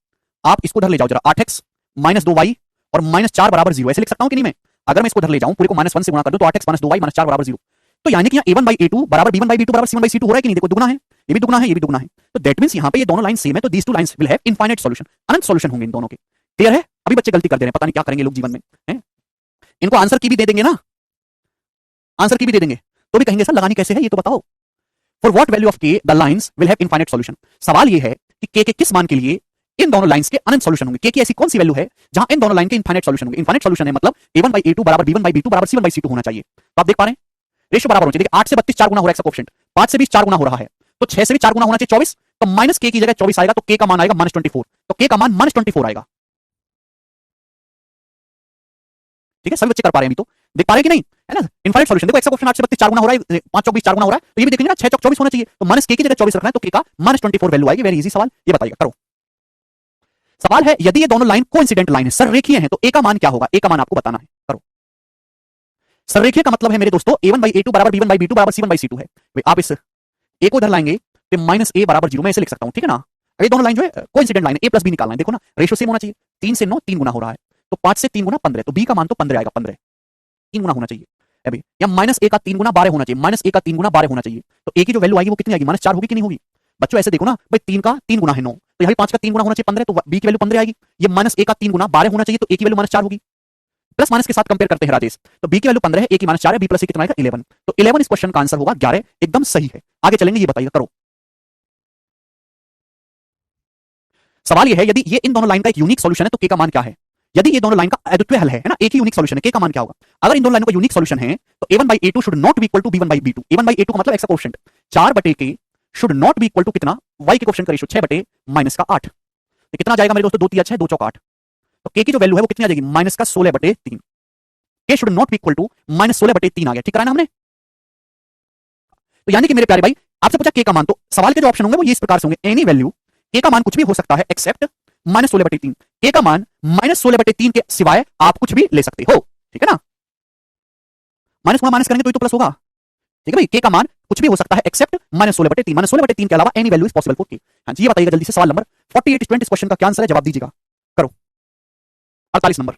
आप इसको इधर ले जाओ जरा, 8x -2y और -4 बराबर 0 ऐसे लिख सकता हूं कि नहीं मैं? अगर मैं इसको इधर ले जाऊं, पूरे को -1 से गुणा कर दूं तो 8x - 2y - 4 बराबर 0। तो यानी कि यहाँ a1/a2 बराबर b1/b2 बराबर c1/c2 हो रहा है कि नहीं? देखो दुगना है, ये भी दुगना है, ये भी दुगना है। तो दैट मींस यहाँ पे ये दोनों लाइन सेम है, तो these two lines will have infinite solution, अनंत सॉल्यूशन होंगे इन दोनों के। क्लियर है? अभी बच्चे गलती कर दे रहे हैं, पता नहीं क्या करेंगे लोग जीवन में, हैं? इनको आंसर की भी दे देंगे ना, आंसर की भी दे देंगे तो भी कहेंगे सर लगानी कैसे है ये तो बताओ। फॉर व्हाट वैल्यू ऑफ के the lines will have infinite solution. सवाल ये है कि के किस मान के लिए इन दोनों लाइंस के अनंत सॉल्यूशन होंगे। के की ऐसी कौन सी वैल्यू है जहां इन दोनों लाइन के इनफाइनाइट सॉल्यूशन होंगे। इनफाइनाइट सॉल्यूशन है मतलब a1/a2 बराबर b1/b2 बराबर c1/c2 होना चाहिए। तो आप देख पा रहे हैं रेशियो बराबर होना चाहिए। देखिए 8 से 32 4 गुना हो रहा है इसका कोएफिशिएंट, 5 से 20 4 गुना हो रहा है, तो 6 से भी 4 गुना होना चाहिए 24। तो माइनस के की जगह 24 आएगा, तो के का मान आएगा -24। तो के का मान -24 आएगा। ठीक है, सभी बच्चे कर पा रहे हैं अभी तो, देख पा रहे हैं कि नहीं, है ना? इनफाइनाइट सॉल्यूशन देखो, एक्स का कोएफिशिएंट 8 से 32 4 गुना हो रहा है, 5 चौक 20 4 गुना हो रहा है, तो ये भी देखेंगे ना 6 चौक 24 होना चाहिए, तो माइनस के की जगह 24 रखना है, तो के का -24 वैल्यू आएगी। वेरी इजी सवाल, ये बताइएगा, करो। सवाल है यदि ये दोनों लाइन कोइंसिडेंट लाइन है, सररेखीय है, तो ए का मान क्या होगा? ए का मान आपको बताना है, करो। सररेखीय का मतलब है मेरे दोस्तों a1/a2 बराबर b1/b2 बराबर c1/c2 है। आप इस ए को इधर लाएंगे तो -a बराबर 0 मैं ऐसे लिख सकता हूं, ठीक है ना? ये दोनों लाइन जो है कोइंसिडेंट लाइन है, a + b निकालना है। देखो ना रेशियो सेम होना चाहिए, 3 से 9 3 गुना हो रहा है, तो 5 से 3 गुना 15, तो b का मान तो 15 आएगा, 15 3 गुना होना चाहिए। अभी या -a का 3 गुना 12 होना चाहिए, -a का 3 गुना 12 होना चाहिए, तो a की जो वैल्यू आएगी वो कितनी आएगी? -4 होगी कि नहीं होगी? बच्चों ऐसे देखो ना भाई, 3 का 3 गुना है 9, तो यहाँ 5 का 3 गुना होना चाहिए 15, तो b की वैल्यू 15 आएगी। ये -a का 3 गुना 12 होना चाहिए, तो a की वैल्यू -4 होगी। प्लस माइनस के साथ कंपेयर करते हैं राजेश, तो b की वैल्यू 15 है, a की -4 है, b + a कितना आएगा? 11। तो 11 इस क्वेश्चन का आंसर होगा, 11 एकदम सही है। आगे चलेंगे, ये बताइए, करो। सवाल ये है यदि ये इन दोनों लाइन का एक यूनिक सॉल्यूशन है तो के का मान क्या है? यदि ये दोनों लाइन का अद्वितीय हल है ना, एक ही यूनिक सॉल्यूशन है, के का मान क्या होगा? अगर इन दोनों लाइनों का यूनिक सॉल्यूशन है तो a1/a2 should not be equal to b1/b2। a1/a2 का मतलब x का coefficient 4/k should not be equal to कितना? y के कोएफिशिएंट का रेशियो 6/-8। तो कितना जाएगा मेरे दोस्तों? 2 3 6 2 4 8। तो k की जो वैल्यू है वो कितनी आ जाएगी? -16/3। k should not be equal to -16/3 आ गया, ठीक कराना हमने। तो यानी कि मेरे प्यारे भाई, आपसे पूछा के का मान, तो सवाल के जो ऑप्शन होंगे वो ये इस प्रकार से होंगे, एनी वैल्यू के का मान कुछ भी हो सकता है एक्सेप्ट -16/3। के का मान -16/3 के सिवाय आप कुछ भी ले सकते हो, ठीक है ना? माइनस गुणा माइनस करेंगे तो ये तो प्लस होगा, ठीक है भाई? के का मान कुछ भी हो सकता है एक्सेप्ट -16/3। -16/3 के अलावा any value is possible for के। हाँ जी, ये बताइएगा जल्दी से, सवाल नंबर 48 20 इस क्वेश्चन का क्या आंसर है? जवाब दीजिएगा, करो। 48 नंबर।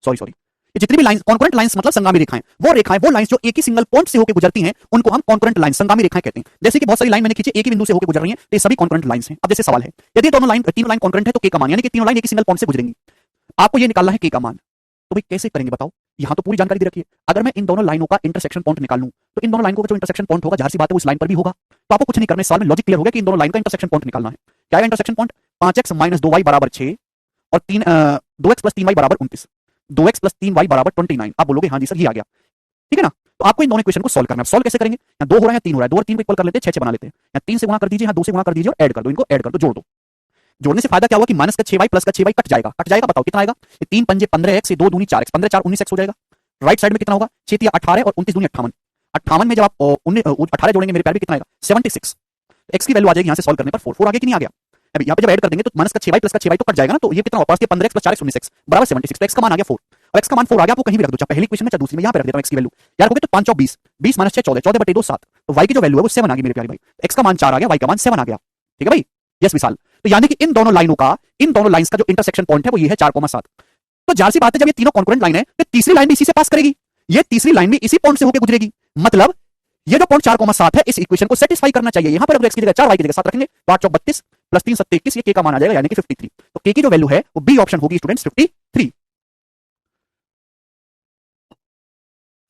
सॉरी सॉरी, ये जितनी भी लाइंस कॉन्करेंट लाइंस मतलब संगामी रेखाएं, वो लाइंस जो एक ही सिंगल पॉइंट से होकर गुजरती हैं उनको हम कॉन्करेंट लाइंस संगामी रेखाएं कहते हैं। जैसे कि बहुत सारी लाइन मैंने खींची एक ही बिंदु से होकर गुजर रही हैं, तो ये सभी कॉन्करेंट लाइंस हैं। अब जैसे सवाल है यदि दोनों लाइन तीनों लाइन कॉन्करेंट है तो के का मान, यानी कि तीनों लाइन एक ही सिंगल पॉइंट से गुजरेंगी, आपको ये निकालना है के का मान। तो भाई कैसे करेंगे बताओ? यहां तो पूरी जानकारी दे रखी है। अगर मैं इन दोनों लाइनों का इंटरसेक्शन पॉइंट निकाल लूं तो इन दोनों लाइन का जो इंटरसेक्शन पॉइंट होगा, जाहिर सी बात है वो इस लाइन पर भी होगा। तो आपको कुछ नहीं करना, सवाल में लॉजिक क्लियर हो गया कि इन दोनों लाइन का इंटरसेक्शन पॉइंट निकालना है। क्या है इंटरसेक्शन पॉइंट? 5x - 2y बराबर 6 और 2x + 3y बराबर 29, 2x + 3y बराबर 29। आप बोलोगे हाँ जी सर ये आ गया, ठीक है ना? तो आपको इन दोनों इक्वेशन को सॉल्व करना है। सॉल्व कैसे करेंगे? यहाँ 2 हो रहा है 3 हो रहा है, 2 और 3 को इक्वल कर लेते हैं, 6 बना लेते हैं। यहाँ 3 से गुणा कर दीजिए, यहाँ 2 से गुणा कर दीजिए और ऐड कर दो, इनको ऐड कर दो, जोड़ दो। जोड़ने से फायदा क्या होगा कि माइनस का 6y प्लस का 6y कट जाएगा, बताओ कितना आएगा? ये 3 पंजे 15x, ये 2 दूनी 4x, 15 4 19x हो जाएगा। राइट साइड में कितना होगा? 6 3 18 और 29 दूनी 58। 58 में जब आप 18 जोड़ेंगे मेरे प्यारे भी कितना आएगा? 76। x की वैल्यू आ जाएगी यहाँ से सॉल्व करने पर 4 आ गया कि नहीं आ गया? अभी यहाँ पे जब ऐड कर देंगे तो माइनस का 6y प्लस का 6y तो कट जाएगा ना, तो ये कितना होगा? 15x + 4x 19x बराबर 76। तो x का मान आ गया 4। और x का मान 4 आ गया, आपको कहीं भी रख दो, चाहे पहली इक्वेशन में चाहे दूसरी में, यहाँ पे रख देता हूँ x की वैल्यू। यार हो गया तो 5 और 20, 20 - 6 14, 14/2 7। तो y की जो वैल्यू है वो 7 आ गई मेरे प्यारे भाई। x का मान 4 आ गया, y का मान 7 आ गया, ठीक है भाई? यस विशाल। तो यानी कि इन दोनों लाइनों का, इन दोनों लाइंस का जो इंटरसेक्शन पॉइंट है वो ये है 4,7। तो जाहिर सी बात है जब ये तीनों कॉन्करेंट लाइन है तो तीसरी लाइन भी इसी से पास करेगी, ये तीसरी लाइन भी इसी पॉइंट से होकर गुजरेगी। मतलब ये जो पॉइंट 4,7 है इस इक्वेशन को सेटिस्फाई करना चाहिए। यहां पर अगर x की जगह 4 y की जगह 7 रखेंगे तो 8 32 प्लस 3 21, ये k का मान आ जाएगा यानी कि 53। तो k की जो वैल्यू है वो बी ऑप्शन होगी स्टूडेंट्स, 53।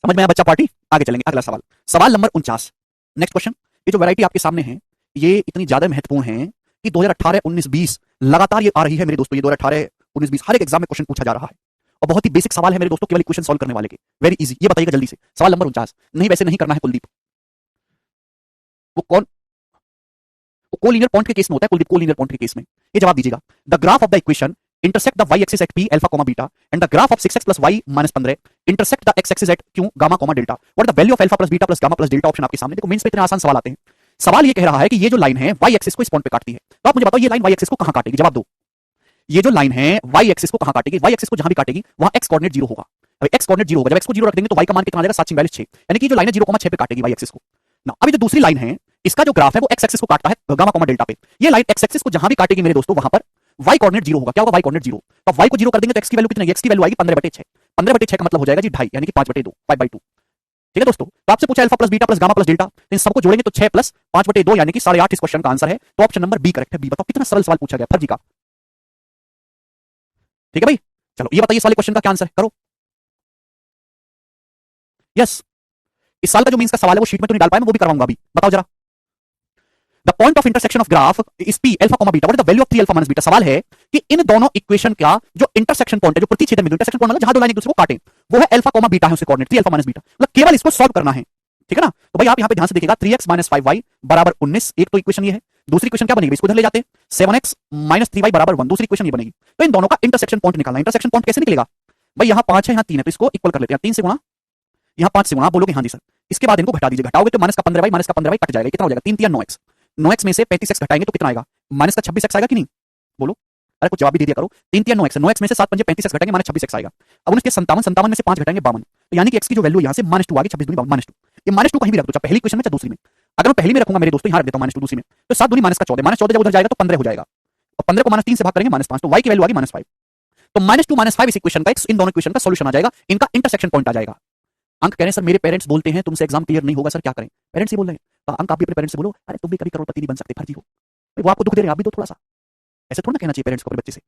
समझ में आया बच्चा पार्टी? आगे चलेंगे, अगला सवाल, सवाल नंबर 49। Next question. ये जो वैरायटी आपके सामने है ये इतनी ज्यादा महत्वपूर्ण है कि 2018 19 20 लगातार ये आ रही है मेरे दोस्तों। ये 2018 19 20 हर एक एग्जाम में क्वेश्चन पूछा जा रहा है और बहुत ही बेसिक सवाल है मेरे दोस्तों, केवल इक्वेशन सॉल्व करने वाले के, वेरी इजी। ये बताइएगा जल्दी से, सवाल नंबर 49। नहीं वैसे नहीं करना है कुलदीप, वो कौन, वो कोलिनियर पॉइंट के केस में होता है कुलदीप, कोलिनियर पॉइंट के केस में। ये जवाब दीजिएगा, the graph of the equation intersect the y axis at p alpha comma beta and the graph of 6x plus y minus 15 intersect the x axis at q gamma comma delta, what is the value of alpha plus beta plus gamma plus delta? Option आपके सामने। देखो mains पे इतने आसान सवाल आते हैं। सवाल ये कह रहा है कि ये जो लाइन है y एक्सिस को इस पॉइंट पे काटती है, तो आप मुझे बताओ ये लाइन y एक्सिस को कहां काटेगी? जवाब दो। ये जो लाइन है y एक्सिस को कहां काटेगी? y एक्सिस को जहां भी काटेगी वहां x कोऑर्डिनेट 0 होगा। अब x कोऑर्डिनेट 0 होगा, जब x को 0 रख देंगे तो y का मान कितना आ जाएगा? 746, यानी कि जो लाइन है 0,6 पे काटेगी y एक्सिस को ना। अभी जो दूसरी लाइन है इसका जो ग्राफ है वो x एक्सिस को काटता है गामा कॉमा डेल्टा पे। ये लाइन x एक्सिस को जहां भी काटेगी मेरे दोस्तों वहां पर y कोऑर्डिनेट 0 होगा। क्या होगा? y coordinate 0। तो y को 0 कर देंगे तो x की वैल्यू कितनी है? x की वैल्यू आएगी 15/6। 15/6 का मतलब हो जाएगा जी 2.5, यानी कि 5/2, 5/2। ठीक है दोस्तों, तो आपसे पूछा alpha plus beta plus gamma plus delta, इन सबको जोड़ेंगे तो 6 प्लस 5/2 यानी कि 8.5 इस क्वेश्चन का आंसर है। तो ऑप्शन नंबर बी करेक्ट है। बी बताओ कितना सरल सवाल पूछा गया फर्जी का। ठीक है भाई, चलो ये बताइए इस वाले क्वेश्चन का क्या आंसर है, करो। यस, इस साल का जो मींस का सवाल है वो शीट में तो नहीं डाल पाया, मैं वो भी करवाऊंगा अभी। बताओ जरा, the point of intersection of graph is P alpha comma beta, what is the value of 3 alpha minus beta. सवाल है कि इन दोनों इक्वेशन का जो इंटरसेक्शन पॉइंट है, जो प्रतिच्छेदन बिंदु, इंटरसेक्शन पॉइंट मतलब जहां दो लाइन एक दूसरे को काटें, वो है अल्फा कॉमा बीटा है, उसके कोऑर्डिनेट 3 अल्फा माइनस बीटा। मतलब केवल इसको सॉल्व करना है, ठीक है ना। तो भाई आप यहां पे ध्यान से देखिएगा, 3x माइनस 5y बराबर 19, एक तो इक्वेशन ये है। दूसरी इक्वेशन क्या बनेगी? इसको इधर ले जाते हैं, 7x माइनस 3y बराबर 1, दूसरी इक्वेशन ये बनेगी। तो इन दोनों का इंटरसेक्शन पॉइंट निकालना। इंटरसेक्शन पॉइंट कैसे निकलेगा भाई? यहाँ 5 है, यहाँ 3 है, तो इसको इक्वल कर लेते हैं। 3 से गुणा, यहाँ 5 से गुणा, आप बोलोगे हाँ जी सर। इसके बाद इनको घटा दीजिए, घटाओगे तो माइनस का 15y, माइनस का 15y कट जाएगा, कितना हो जाएगा? 3 3 9x। 9x में से 35x घटाएंगे तो कितना आएगा? माइनस का 26x आएगा कि नहीं? बोलो, अरे कुछ जवाब भी दे दिया करो। 3 3 9x, 9x में से 7 5 35x घटाएंगे, माइनस 26x आएगा। अब उसके 57, 57 में से 5 घटाएंगे 52, तो यानी कि x की जो वैल्यू यहाँ से -2 आ गई, 26 दूनी -2। ये -2 कहीं भी रख दो, चाहे पहली इक्वेशन में चाहे दूसरी में। अगर मैं पहली में रखूंगा मेरे दोस्तों, यहाँ रख देता हूँ -2 दूसरी में, तो 7 दूनी -14, -14 जब उधर जाएगा तो 15 हो जाएगा, और 15 को -3 से भाग करेंगे -5, तो y की वैल्यू आ गई -5। तो -2 -5 इस इक्वेशन का, इन दोनों इक्वेशन का सॉल्यूशन आ जाएगा, इनका इंटरसेक्शन पॉइंट आ जाएगा। अंक कह रहे हैं सर मेरे पेरेंट्स बोलते हैं तुमसे एग्जाम क्लियर नहीं होगा सर, क्या करें? पेरेंट्स ही बोल रहे हैं, तो अंक आप भी अपने पेरेंट्स से बोलो, अरे तुम भी कभी करोड़पति नहीं बन सकते, फर्जी हो। वो आपको दुख दे रहे हैं, आप भी दो थोड़ा सा। ऐसे थोड़ा ना कहना चाहिए पेरेंट्स को अपने बच्चे से।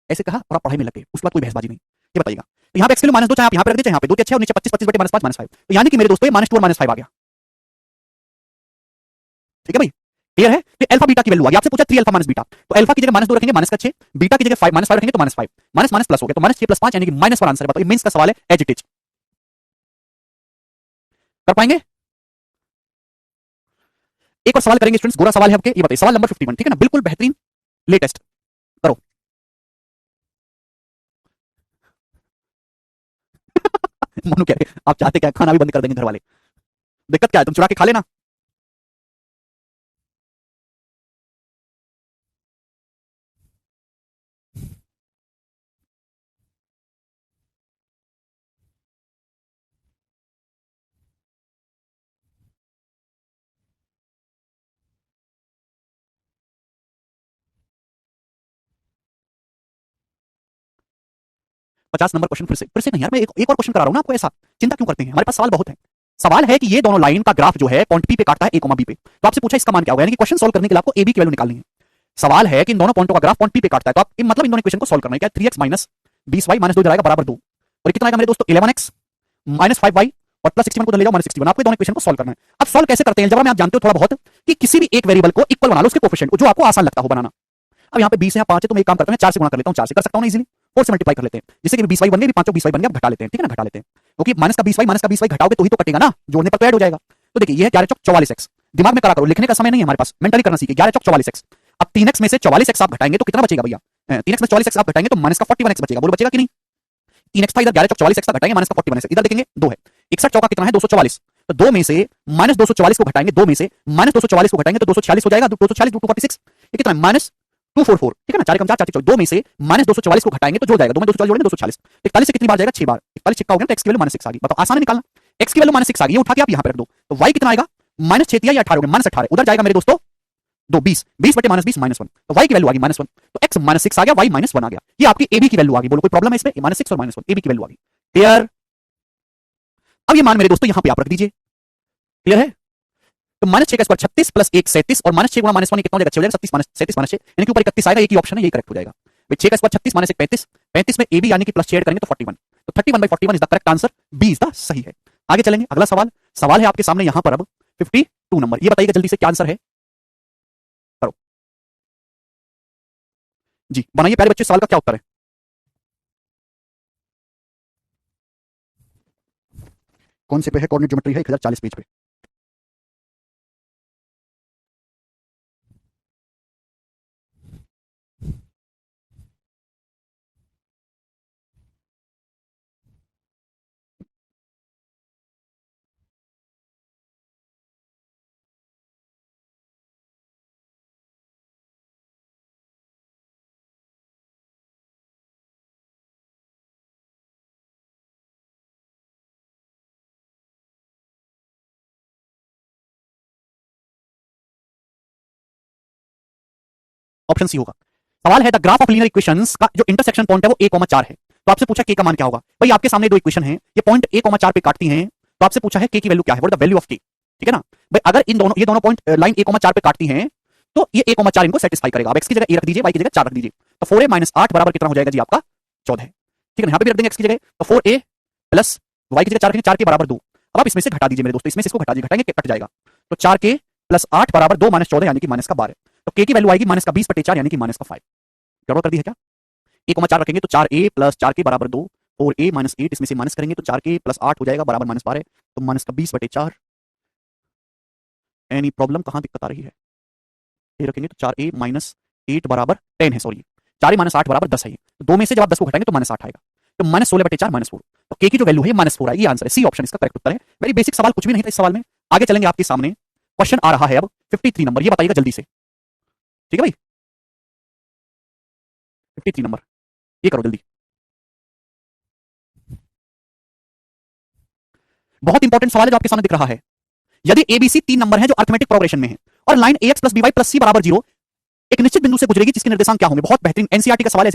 ऐसे कहा और आप पढ़ाई में लगे, उसके बाद कोई बहसबाजी नहीं। ये बताइएगा, तो यहाँ पे x की वैल्यू -2, चाहे आप यहाँ पे रख दे, चाहे यहाँ पे 2 के अच्छे, और नीचे 25 25 बटे -5 -5, तो यानी कि मेरे दोस्तों ये -2 और -5 आ गया। ठीक है भाई, क्लियर है? तो अल्फा बीटा की वैल्यू आ गई। आपसे पूछा 3 अल्फा माइनस बीटा, तो अल्फा की जगह -2 रखेंगे, माइनस का 6, बीटा की जगह 5 -5 रखेंगे तो -5, माइनस माइनस प्लस हो गया, तो -6 + 5 यानी कि -1 आंसर है। बताओ ये मेंस का सवाल है, एज इट इज। कर पाएंगे? एक और सवाल करेंगे स्टूडेंट्स, गोरा सवाल है आपके, ये बताइए सवाल नंबर 51, ठीक है ना, बिल्कुल बेहतरीन लेटेस्ट। करो। मनु कह रहे आप चाहते क्या खाना भी बंद कर देंगे घर वाले? दिक्कत क्या है, तुम चुरा के खा लेना। पचास नंबर क्वेश्चन फिर से नहीं यार, मैं एक और क्वेश्चन करा रहा हूं ना आपको। ऐसा चिंता क्यों करते हैं, हमारे पास सवाल बहुत है। सवाल है कि ये दोनों लाइन का ग्राफ जो है पॉइंट पी पे काटता है, a, b पे, तो आपसे पूछा इसका मान क्या होगा, यानी कि क्वेश्चन सॉल्व करने के लिए आपको a b की वैल्यू निकालनी है। सवाल है कि इन दोनों पॉइंटों का ग्राफ पॉइंट पी पे काटता है, तो आप मतलब इन दोनों इक्वेशन को सॉल्व करना है। क्या 3x माइनस 20y माइनस 2 जाएगा बराबर 2, और कितना आएगा मेरे दोस्तों? 11x माइनस 5y और प्लस 61 को ले जाओ -61। आपको दोनों इक्वेशन को सॉल्व करना है। अब सॉल्व कैसे करते हैं जब आप जानते हो थोड़ा बहुत कि किसी भी एक वेरिएबल को इक्वल बना लो, उसके कोफिशिएंट जो आपको आसान लगता हो बनाना। अब यहाँ पे 20 है, 5 है, तो मैं एक काम करता हूँ 4 से गुणा कर लेता हूँ, 4 से कर सकता हूँ ना इजीली, 4 से मल्टीप्लाई कर लेते हैं, जिससे कि 20y बन गए, 5 20y बन गया, घटा लेते हैं, ठीक है ना, घटा लेते हैं, क्योंकि माइनस का 20y घटाओगे तो ही तो कटेगा ना, जोड़ने पर तो ऐड हो जाएगा। तो देखिए ये है 11 चौक 44x, दिमाग में करा करो, लिखने का समय नहीं है हमारे पास, मेंटली करना सीखिए। 11 चौक 44x, अब 3x में से 44x आप घटाएंगे तो कितना बचेगा भैया? 3x में 44x आप घटाएंगे तो माइनस का 41x बचेगा, बोलो बचेगा कि नहीं? 3x था इधर, 11 चौक 44x का घटाएंगे, माइनस का 41x, इधर देखेंगे 2 है, 61 चौका कितना है? 244, तो 2 में से माइनस 244 को घटाएंगे, 2 में से माइनस 244 को घटाएंगे तो 246 हो जाएगा, 246 246 ये कितना है? माइनस 244, ठीक है ना, 4 कम 4 4 4, 2 में से माइनस 244 को घटाएंगे तो जो जाएगा, 2 में 244 जोड़ेंगे 240, 41 से कितनी बार जाएगा? 6 बार, 41 6 का हो गया, तो x की वैल्यू -6 आ गई। बताओ आसान है निकालना, x की वैल्यू -6 आ गई, ये उठा के आप यहां पे रख दो, तो y कितना आएगा? -6 या 18 हो गया, -18 उधर जाएगा मेरे दोस्तों 2 20 20 बटे -20 -1, तो y की वैल्यू आ गई -1, तो x -6 आ गया, y -1 आ गया, ये आपकी ab की वैल्यू आ गई। बोलो कोई प्रॉब्लम है इसमें? -6 और -1 ab की वैल्यू आ गई, क्लियर? अब ये मान मेरे दोस्तों यहां पे आप रख दीजिए, क्लियर है? तो -6 का स्क्वायर 36 प्लस 1 37, और -6 गुणा -1 कितना हो जाएगा? 6 हो जाएगा, 37 37 -6 यानी कि ऊपर 31 आएगा, एक ही ऑप्शन है, यही करेक्ट हो जाएगा। 6 का स्क्वायर 36 -1 35, 35 में ए बी यानी कि प्लस 6 ऐड करेंगे तो 41, तो 31/41 is the correct answer, B is the सही है। आगे चलेंगे, अगला सवाल, सवाल है आपके सामने यहां पर अब 52 नंबर, ये बताइएगा जल्दी से क्या आंसर है, करो जी, बनाइए प्यारे बच्चे, सवाल का क्या उत्तर है। कौन से पे है, कोऑर्डिनेट ज्योमेट्री है 1040 पेज पे। ऑप्शन सी होगा। सवाल है the graph of linear equations का जो इंटरसेक्शन पॉइंट है वो a 4 है, तो आपसे पूछा k का मान क्या होगा। भाई आपके सामने दो इक्वेशन है, ये पॉइंट a 4 पे काटती हैं, तो आपसे पूछा है k की वैल्यू क्या है, what is the value of k, ठीक है ना। भाई अगर इन दोनों, ये दोनों पॉइंट लाइन a 4 पे काटती हैं, तो ये a 4 इनको सेटिस्फाई करेगा। अब x की जगह a रख दीजिए, y की जगह 4 रख दीजिए, तो 4a - 8 बराबर कितना हो जाएगा जी आपका 14, ठीक है ना। यहाँ पे भी रख देंगे x की जगह, तो 4a प्लस y की जगह 4 रखेंगे, 4 के बराबर 2। अब आप इसमें से घटा दीजिए मेरे दोस्तों, इसमें से इसको घटा दीजिए, घटाएंगे कट जाएगा, तो 4k प्लस 8 बराबर 2 - 14 यानी कि -12, तो k की वैल्यू आएगी -20/4 यानी कि -5। गड़बड़ कर दी है क्या, a 4 रखेंगे तो 4a प्लस 4k बराबर 2, 4a - 8 इसमें से माइनस करेंगे तो 4k प्लस 8 हो जाएगा बराबर -12, तो -20/4। एनी प्रॉब्लम, कहां दिक्कत आ रही है, ये रखेंगे तो 4a - 8 बराबर 10 है, सॉरी 4a - 8 बराबर 10 है, तो दो में से जब आप 10 को घटाएंगे तो -8 आएगा, तो -16/4 -4, तो k की जो वैल्यू है -4 आएगी, आंसर है सी ऑप्शन इसका करेक्ट उत्तर है। वेरी बेसिक सवाल, कुछ भी नहीं था इस सवाल में। आगे चलेंगे, आपके सामने क्वेश्चन आ रहा है अब 53 नंबर, ये बताइएगा जल्दी से, ठीक है भाई 53 नंबर, ये करो जल्दी। बहुत इंपॉर्टेंट सवाल है जो आपके सामने दिख रहा है। यदि एबीसी 3 नंबर है जो अर्थमेटिक प्रोग्रेशन में है और लाइन ax + by + c बराबर 0 एक निश्चित बिंदु से गुजरेगी जिसके निर्देशांक क्या होंगे, बहुत बेहतरीन एनसीईआरटी का सवाल है।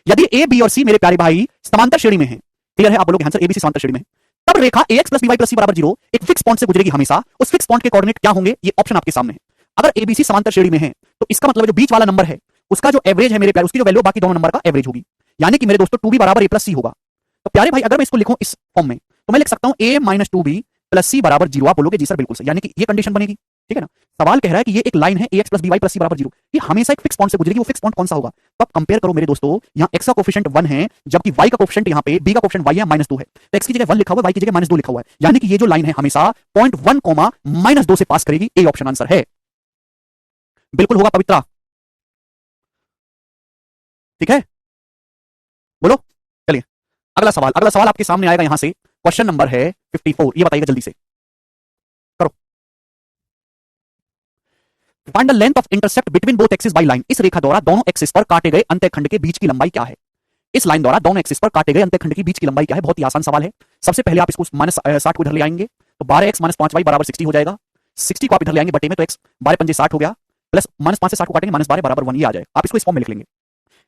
यदि ए बी और सी मेरे प्यारे भाई समांतर श्रेणी में है, क्लियर है, आप बोलोगे आंसर एबीसी समांतर श्रेणी में है, तब रेखा ax + by + c बराबर 0 एक फिक्स पॉइंट से गुजरेगी हमेशा, उस फिक्स पॉइंट के कोऑर्डिनेट क्या होंगे, ये ऑप्शन आपके सामने है। अगर एबीसी समांतर श्रेणी में है तो इसका मतलब जो बीच वाला नंबर है उसका जो एवरेज है मेरे प्यारे, उसकी जो वैल्यू बाकी दोनों नंबर का एवरेज होगी, यानी कि मेरे दोस्तों 2b बराबर a + c होगा। तो प्यारे भाई अगर मैं इसको लिखूं इस फॉर्म में तो मैं लिख सकता हूं a - 2b + c बराबर 0, आप बोलोगे जी सर बिल्कुल सही, यानी कि ये कंडीशन बनेगी, ठीक है ना। सवाल कह रहा है कि ये एक लाइन है ax + by + c बराबर 0, ये हमेशा एक फिक्स पॉइंट से गुजरेगी, वो फिक्स पॉइंट कौन सा होगा, तो आप कंपेयर करो मेरे दोस्तों, यहाँ x का कोफिशिएंट 1 है जबकि y का कोफिशिएंट यहाँ पे b का कोफिशिएंट y है -2 है, तो x की जगह 1 लिखा हुआ है, y की जगह -2 लिखा हुआ है, यानी कि ये जो लाइन है हमेशा पॉइंट 1, -2 से पास करेगी, ए ऑप्शन आंसर है, बिल्कुल होगा पवित्रा, ठीक है, बोलो। चलिए अगला सवाल, अगला सवाल आपके सामने आएगा यहां से, क्वेश्चन नंबर है 54, ये बताइएगा जल्दी से, करो। Find the length of intercept between both axis by line, इस रेखा द्वारा दोनों एक्सिस पर काटे गए अंतःखंड के बीच की लंबाई क्या है। इस लाइन द्वारा दोनों एक्सिस पर काटे गए अंतःखंड के बीच की लंबाई क्या है, बहुत ही आसान सवाल है। सबसे पहले आप इसको -60 को इधर ले आएंगे तो 12x - 5y बराबर 60 हो जाएगा, 60 को आप इधर ले आएंगे बटे में तो x 12 पंजे 60 हो गया, प्लस -5 से 60 को काटेंगे -12 बराबर 1, ये आ जाएगा, आप इसको इस फॉर्म में लिख लेंगे।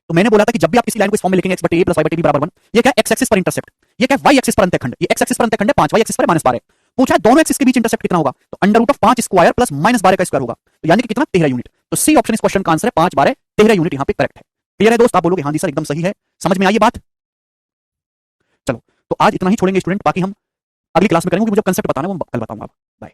तो मैंने बोला था कि जब भी आप किसी लाइन को इस फॉर्म में लिखेंगे x बटे a + y बटे b बराबर 1, ये क्या है एक्स एक्सिस पर इंटरसेप्ट, ये क्या है y एक्सिस पर अंतःखंड, ये x एक्सिस पर अंतःखंड है 5, y एक्सिस पर -12, पूछा है दोनों एक्सिस के बीच इंटरसेप्ट कितना होगा, तो √5 स्क्वायर प्लस -12 का स्क्वायर होगा, तो यानी कि कितना 13 यूनिट, तो सी ऑप्शन इस क्वेश्चन का आंसर है 5 12 13 यूनिट यहाँ पे करेक्ट है। क्लियर है दोस्त, आप बोलोगे हाँ जी सर एकदम सही है, समझ में आई ये बात। चलो तो आज इतना ही छोड़ेंगे स्टूडेंट, बाकी हम अगली क्लास में करेंगे, मुझे कंसेप्ट बताना है वो कल बताऊंगा। बाय।